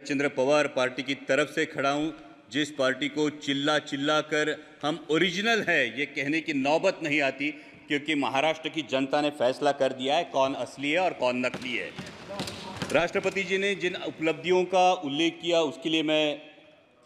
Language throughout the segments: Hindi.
चंद्र पवार पार्टी की तरफ से खड़ा हूं, जिस पार्टी को चिल्ला चिल्ला कर हम ओरिजिनल है ये कहने की नौबत नहीं आती, क्योंकि महाराष्ट्र की जनता ने फैसला कर दिया है कौन असली है और कौन नकली है। राष्ट्रपति जी ने जिन उपलब्धियों का उल्लेख किया उसके लिए मैं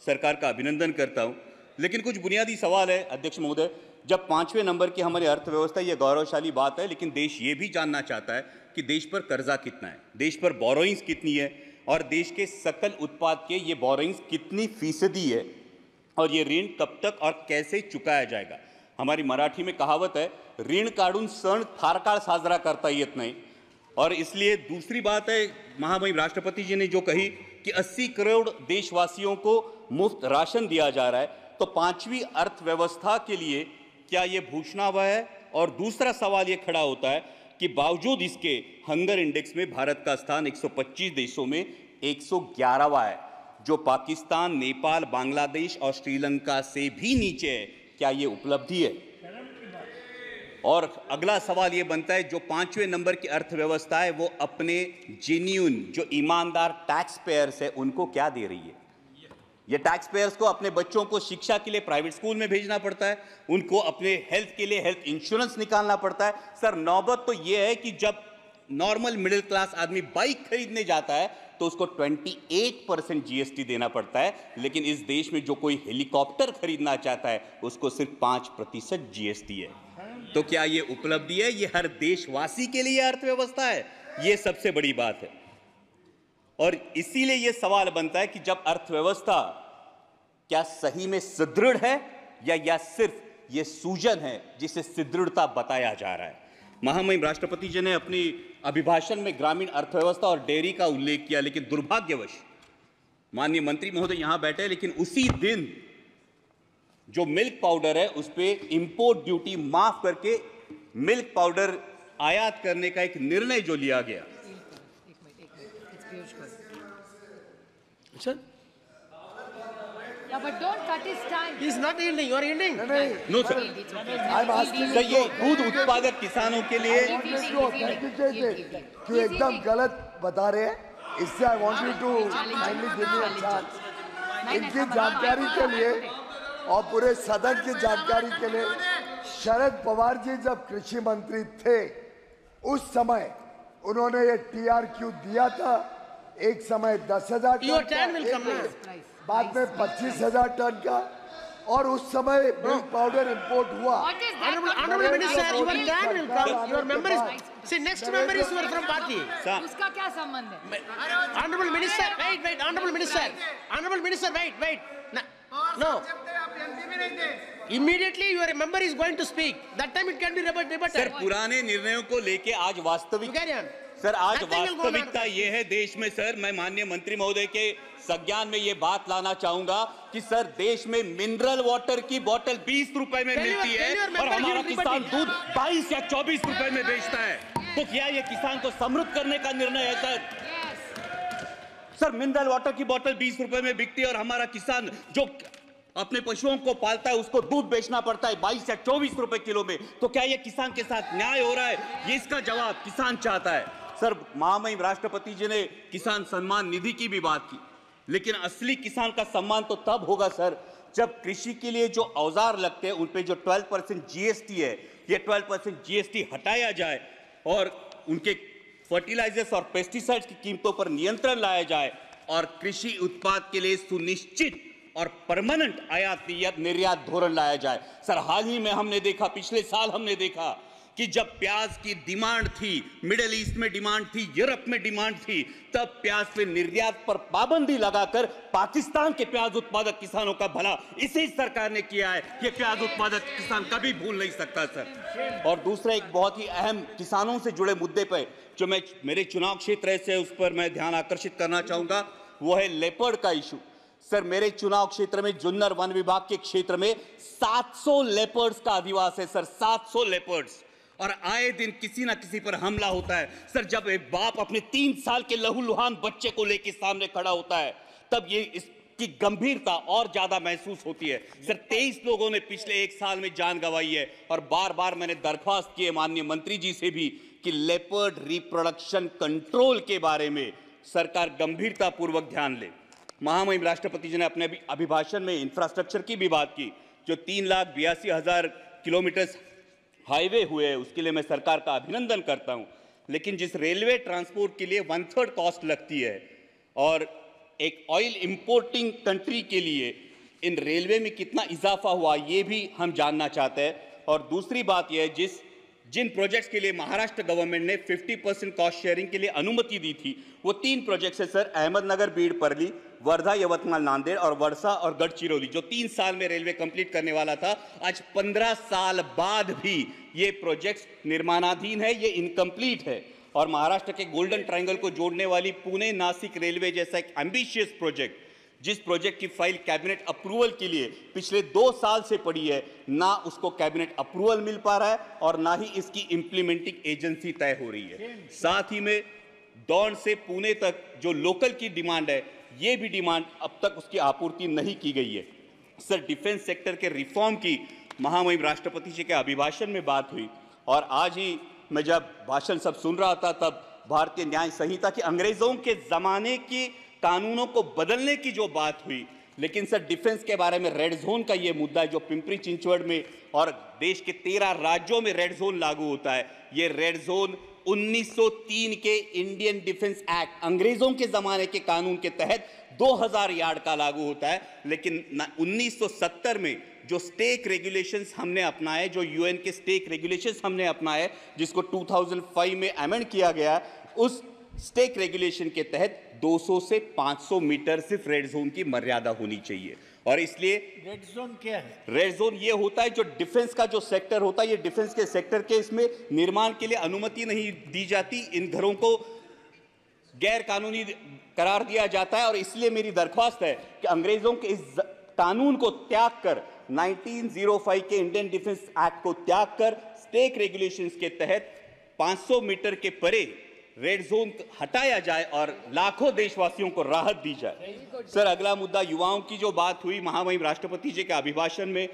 सरकार का अभिनंदन करता हूं, लेकिन कुछ बुनियादी सवाल है अध्यक्ष महोदय। जब 5वें नंबर की हमारी अर्थव्यवस्था, ये गौरवशाली बात है, लेकिन देश ये भी जानना चाहता है कि देश पर कर्जा कितना है, देश पर बोरोइंग्स कितनी है और देश के सकल उत्पाद के ये बोरोइंग्स कितनी फीसदी है और ये ऋण कब तक और कैसे चुकाया जाएगा। हमारी मराठी में कहावत है, ऋण काढून सण फार काळ साजरा करता येत नाही। और इसलिए दूसरी बात है, महामहिम राष्ट्रपति जी ने जो कही कि 80 करोड़ देशवासियों को मुफ्त राशन दिया जा रहा है, तो 5वीं अर्थव्यवस्था के लिए क्या ये घोषणावा है? और दूसरा सवाल ये खड़ा होता है कि बावजूद इसके हंगर इंडेक्स में भारत का स्थान 125 देशों में 111वां है, जो पाकिस्तान, नेपाल, बांग्लादेश और श्रीलंका से भी नीचे है। क्या ये उपलब्धि है? और अगला सवाल ये बनता है, जो 5वें नंबर की अर्थव्यवस्था है वो अपने जेन्युइन, जो ईमानदार टैक्स पेयर्स है, उनको क्या दे रही है? ये टैक्स पेयर्स को अपने बच्चों को शिक्षा के लिए प्राइवेट स्कूल में भेजना पड़ता है, उनको अपने हेल्थ के लिए हेल्थ इंश्योरेंस निकालना पड़ता है। सर, नौबत तो ये है कि जब नॉर्मल मिडिल क्लास आदमी बाइक खरीदने जाता है तो उसको 28% जीएसटी देना पड़ता है, लेकिन इस देश में जो कोई हेलीकॉप्टर खरीदना चाहता है उसको सिर्फ 5% जीएसटी है। तो क्या ये उपलब्धि है? ये हर देशवासी के लिए अर्थव्यवस्था है? ये सबसे बड़ी बात है। और इसीलिए यह सवाल बनता है कि जब अर्थव्यवस्था क्या सही में सुदृढ़ है या सिर्फ यह सूजन है जिसे सुदृढ़ता बताया जा रहा है। महामहिम राष्ट्रपति जी ने अपनी अभिभाषण में ग्रामीण अर्थव्यवस्था और डेयरी का उल्लेख किया, लेकिन दुर्भाग्यवश माननीय मंत्री महोदय यहां बैठे, लेकिन उसी दिन जो मिल्क पाउडर है उस पर इंपोर्ट ड्यूटी माफ करके मिल्क पाउडर आयात करने का एक निर्णय जो लिया गया। Sir? Yeah, but don't cut his time. He is not yielding. You are yielding. No, sir. I'm asking sir, ये दूध उत्पादक किसानों के लिए क्यों एकदम गलत बता रहे हैं, इससे I want you to kindly give me a chance. इनकी जानकारी के लिए और पूरे सदन की जानकारी के लिए, शरद पवार जी जब कृषि मंत्री थे उस समय उन्होंने ये TRQ दिया था। एक समय 10,000 टन, बाद में 25,000 टन का, और उस समय मिल्क पाउडर इंपोर्ट हुआ। Honorable Minister, your can will come. Your member is, see, next member is your from party. उसका क्या संबंध है? Honorable Minister, wait, Honorable Minister, wait. No. Immediately your member is going to speak. That time it can be debated. Sir, पुराने निर्णयों को लेके आज वास्तविक, सर आज वास्तविकता ये है देश में। सर, मैं माननीय मंत्री महोदय के संज्ञान में ये बात लाना चाहूंगा कि सर, देश में मिनरल वाटर की बोतल 20 रुपए में मिलती है और हमारा किसान दूध 22 या 24 रुपए में बेचता है। तो क्या ये किसान को समृद्ध करने का निर्णय है? सर, मिनरल वाटर की बोतल 20 रुपए में बिकती है और हमारा किसान जो अपने पशुओं को पालता है उसको दूध बेचना पड़ता है 22 या 24 रुपए किलो में। तो क्या ये किसान के साथ न्याय हो रहा है? ये इसका जवाब किसान चाहता है। सर, महामहिम राष्ट्रपति जी ने किसान सम्मान निधि की भी बात की, लेकिन असली किसान का सम्मान तो तब होगा सर जब कृषि के लिए जो औजार लगते हैं उन पे जो 12% जीएसटी है, ये 12% जीएसटी हटाया जाए और उनके फर्टिलाइजर्स और पेस्टिसाइड्स की कीमतों पर नियंत्रण लाया जाए और कृषि उत्पाद के लिए सुनिश्चित और परमानेंट आयात निर्यात धोरण लाया जाए। सर, हाल ही में हमने देखा, पिछले साल हमने देखा कि जब प्याज की डिमांड थी, मिडिल ईस्ट में डिमांड थी, यूरोप में डिमांड थी, तब प्याज पे निर्यात पर पाबंदी लगाकर पाकिस्तान के प्याज उत्पादक किसानों का भला इसी सरकार ने किया है। ये प्याज उत्पादक किसान कभी भूल नहीं सकता सर। और दूसरा एक बहुत ही अहम किसानों से जुड़े मुद्दे पर जो मैं मेरे चुनाव क्षेत्र से उस पर मैं ध्यान आकर्षित करना चाहूंगा, वो है लेपर्ड का इशू। सर, मेरे चुनाव क्षेत्र में जुन्नर वन विभाग के क्षेत्र में 700 लेपर्ड्स का अधिवास है सर, 700 लेपर्ड्स, और आए दिन किसी ना किसी पर हमला होता है। सर, जब एक बाप अपने 3 साल के लहूलुहान बच्चे को लेकर सामने खड़ा होता है तब ये इसकी गंभीरता और ज्यादा महसूस होती है। सर, 23 लोगों ने पिछले 1 साल में जान गंवाई है और बार बार मैंने दरख्वास्त की है माननीय मंत्री जी से भी कि लेपर्ड रिप्रोडक्शन कंट्रोल के बारे में सरकार गंभीरतापूर्वक ध्यान ले। महामहिम राष्ट्रपति जी ने अपने अभिभाषण में इंफ्रास्ट्रक्चर की भी बात की। जो 3,82,000 किलोमीटर हाईवे हुए हैं उसके लिए मैं सरकार का अभिनंदन करता हूं। लेकिन जिस रेलवे ट्रांसपोर्ट के लिए 1/3 कॉस्ट लगती है और एक ऑयल इंपोर्टिंग कंट्री के लिए इन रेलवे में कितना इजाफा हुआ ये भी हम जानना चाहते हैं। और दूसरी बात यह है जिन प्रोजेक्ट्स के लिए महाराष्ट्र गवर्नमेंट ने 50% कॉस्ट शेयरिंग के लिए अनुमति दी थी वो 3 प्रोजेक्ट्स है सर, अहमदनगर बीड परली, वर्धा यवतमाल नांदेड़ और वर्षा और गढ़चिरौली, जो 3 साल में रेलवे कंप्लीट करने वाला था। आज 15 साल बाद भी ये प्रोजेक्ट्स निर्माणाधीन है, ये इनकम्प्लीट है। और महाराष्ट्र के गोल्डन ट्रायंगल को जोड़ने वाली पुणे नासिक रेलवे जैसा एक एम्बिशियस प्रोजेक्ट, जिस प्रोजेक्ट की फाइल कैबिनेट अप्रूवल के लिए पिछले 2 साल से पड़ी है, ना उसको कैबिनेट अप्रूवल मिल पा रहा है और ना ही इसकी इंप्लीमेंटिंग एजेंसी तय हो रही है। साथ ही में दौंड से पुणे तक जो लोकल की डिमांड है, ये भी डिमांड अब तक उसकी आपूर्ति नहीं की गई है। सर, डिफेंस सेक्टर के रिफॉर्म की महामहिम राष्ट्रपति जी के अभिभाषण में बात हुई और आज ही मैं जब भाषण सब सुन रहा था तब भारतीय न्याय संहिता की अंग्रेजों के जमाने की कानूनों को बदलने की जो बात हुई, लेकिन सर डिफेंस के बारे में रेड जोन का ये मुद्दा है जो पिंपरी चिंचवड़ में और देश के 13 राज्यों में रेड जोन लागू होता है। ये रेड जोन 1903 के इंडियन डिफेंस एक्ट, अंग्रेजों के जमाने के कानून के तहत 2000 यार्ड का लागू होता है। लेकिन 1970 में जो स्टेक रेगुलेशंस हमने अपनाए, जो यूएन के स्टेक रेगुलेशंस हमने अपनाए, जिसको 2005 में अमेंड किया गया, उस स्टेक रेगुलेशन के तहत 200 से 500 मीटर सिर्फ रेड जोन की मर्यादा होनी चाहिए। और इसलिए रेड जोन क्या है? रेड जोन ये होता है जो डिफेंस का जो सेक्टर होता है, ये डिफेंस के सेक्टर के इसमें निर्माण के लिए अनुमति नहीं दी जाती, इन घरों को गैर कानूनी करार दिया जाता है। और इसलिए मेरी दरख्वास्त है कि अंग्रेजों के इस कानून को त्याग कर, 1905 के इंडियन डिफेंस एक्ट को त्याग कर, स्टेक रेगुलेशंस के तहत 500 मीटर के परे रेड जोन हटाया जाए और लाखों देशवासियों को राहत दी जाए। सर, अगला मुद्दा युवाओं की जो बात हुई महामहिम राष्ट्रपति जी के अभिभाषण में,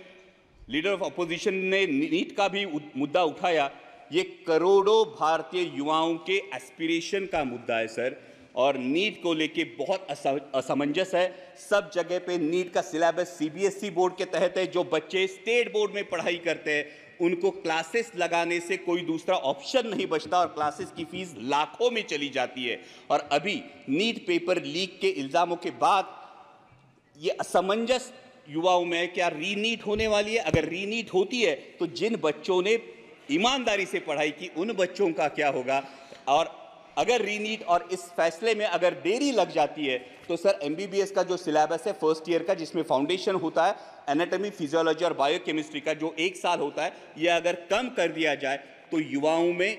लीडर ऑफ अपोजिशन ने नीट का भी मुद्दा उठाया। ये करोड़ों भारतीय युवाओं के एस्पिरेशन का मुद्दा है सर, और नीट को लेके बहुत असमंजस है। सब जगह पे नीट का सिलेबस सीबीएसई बोर्ड के तहत है। जो बच्चे स्टेट बोर्ड में पढ़ाई करते हैं उनको क्लासेस लगाने से कोई दूसरा ऑप्शन नहीं बचता और क्लासेस की फीस लाखों में चली जाती है। और अभी नीट पेपर लीक के इल्जामों के बाद ये असमंजस युवाओं में है, क्या रीनीट होने वाली है? अगर रीनीट होती है तो जिन बच्चों ने ईमानदारी से पढ़ाई की उन बच्चों का क्या होगा? और अगर रीनीट और इस फैसले में अगर देरी लग जाती है तो सर एमबीबीएस का जो सिलेबस है फर्स्ट ईयर का, जिसमें फाउंडेशन होता है एनाटॉमी, फिजियोलॉजी और बायोकेमिस्ट्री का, जो 1 साल होता है, यह अगर कम कर दिया जाए तो युवाओं में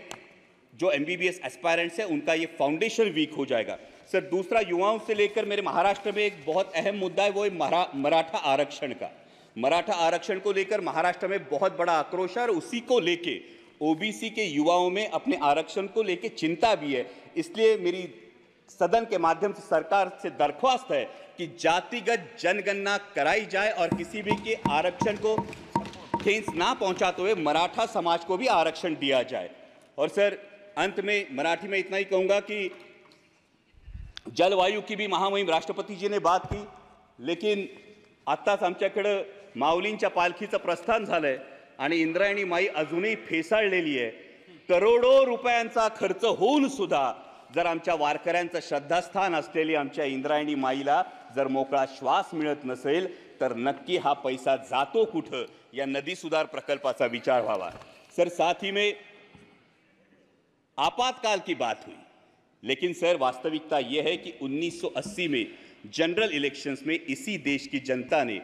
जो एमबीबीएस एस्पायरेंट्स है उनका ये फाउंडेशन वीक हो जाएगा। सर, दूसरा युवाओं से लेकर मेरे महाराष्ट्र में एक बहुत अहम मुद्दा है, वो है मराठा आरक्षण का। मराठा आरक्षण को लेकर महाराष्ट्र में बहुत बड़ा आक्रोश है और उसी को लेके ओबीसी के युवाओं में अपने आरक्षण को लेके चिंता भी है। इसलिए मेरी सदन के माध्यम से सरकार से दरख्वास्त है कि जातिगत जनगणना कराई जाए और किसी भी के आरक्षण को ठेस ना पहुंचाते हुए मराठा समाज को भी आरक्षण दिया जाए। और सर, अंत में मराठी में इतना ही कहूंगा कि जलवायु की भी महामहिम राष्ट्रपति जी ने बात की, लेकिन आत्ताच आमच्याकडे माऊलींच्या पालखीचं प्रस्थान झालंय आणि इंद्रायणी माई अजूनही फेसाळलेली आहे। करोडो रुपयांचा खर्च होऊन सुद्धा जर आमच्या वारकऱ्यांचं श्रद्धास्थान असलेली आमच्या इंद्रायणी माईला जर मोकळा श्वास मिळत नसेल तर नक्की हा पैसा जातो कुठं, या नदी सुधार प्रकल्पाचा विचार व्हावा। सर, साथ ही में आपातकाल की बात हुई, लेकिन सर वास्तविकता यह है कि 1980 में जनरल इलेक्शंस में इसी देश की जनता ने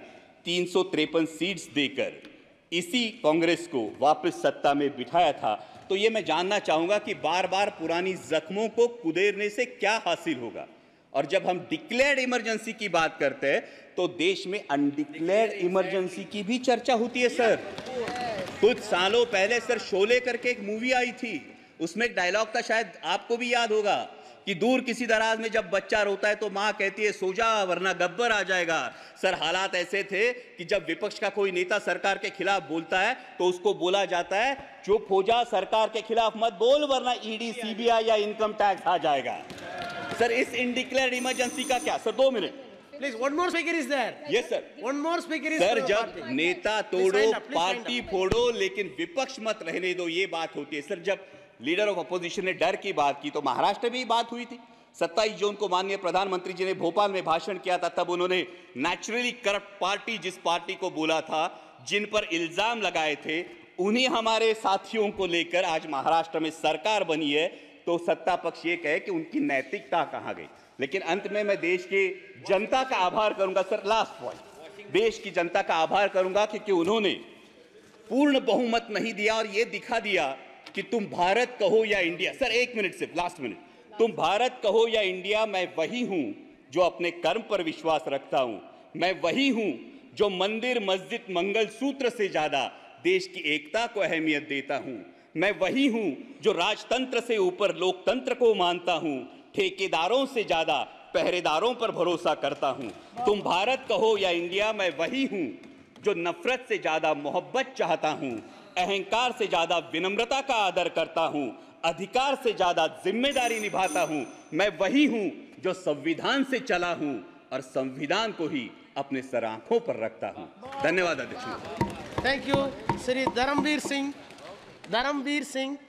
353 सीट्स देकर इसी कांग्रेस को वापस सत्ता में बिठाया था। तो ये मैं जानना चाहूंगा कि बार बार पुरानी जख्मों को कुदेरने से क्या हासिल होगा? और जब हम डिक्लेयर्ड इमरजेंसी की बात करते हैं तो देश में अनडिक्लेयर्ड इमरजेंसी की भी चर्चा होती है सर। कुछ सालों पहले सर शोले करके एक मूवी आई थी, उसमें एक डायलॉग था, शायद आपको भी याद होगा, कि दूर किसी दराज में जब बच्चा रोता है तो माँ कहती है सो जा वरना गब्बर आ जाएगा। सर, हालात ऐसे थे कि जब विपक्ष का कोई नेता सरकार के खिलाफ बोलता है तो उसको बोला जाता है चुप हो जा, सरकार के खिलाफ मत बोल वरना ईडी, सीबीआई या इनकम टैक्स आ जाएगा। सर, इस इनडिक्लेयर्ड इमरजेंसी का क्या? Sir 2 minute. Please, one more speaker is there. Yes, sir. One more speaker is sir for जब party. नेता Please तोड़ो wind up, please wind party up. फोड़ो लेकिन विपक्ष मत रहने दो, ये बात होती है। सर जब लीडर ऑफ अपोजिशन ने डर की बात की तो महाराष्ट्र में ही बात हुई थी। 27 जून को माननीय प्रधानमंत्री जी ने भोपाल में भाषण किया था, तब उन्होंने नेचुरली करप्ट पार्टी जिस पार्टी को बोला था, जिन पर इल्जाम लगाए थे, उन्हीं हमारे साथियों को लेकर आज महाराष्ट्र में सरकार बनी है। तो सत्ता पक्ष ये कहे कि उनकी नैतिकता कहां गई। लेकिन अंत में मैं देश की जनता का आभार करूंगा। सर लास्ट पॉइंट, देश की जनता का आभार करूंगा क्योंकि उन्होंने पूर्ण बहुमत नहीं दिया और ये दिखा दिया कि तुम भारत कहो या इंडिया। सर एक मिनट सिर्फ, लास्ट मिनट, तुम भारत कहो या इंडिया, मैं वही हूं जो अपने कर्म पर विश्वास रखता हूं। मैं वही हूं जो मंदिर मस्जिद मंगल सूत्र से ज्यादा देश की एकता को अहमियत देता हूं। मैं वही हूं जो राजतंत्र से ऊपर लोकतंत्र को मानता हूं। ठेकेदारों से ज्यादा पहरेदारों पर भरोसा करता हूं। तुम भारत कहो या इंडिया, मैं वही हूं जो नफरत से ज्यादा मोहब्बत चाहता हूं। अहंकार से ज्यादा विनम्रता का आदर करता हूं। अधिकार से ज्यादा जिम्मेदारी निभाता हूं। मैं वही हूं जो संविधान से चला हूं और संविधान को ही अपने सर आंखों पर रखता हूं। धन्यवाद अध्यक्ष। Thank you, Sri Dharamveer Singh.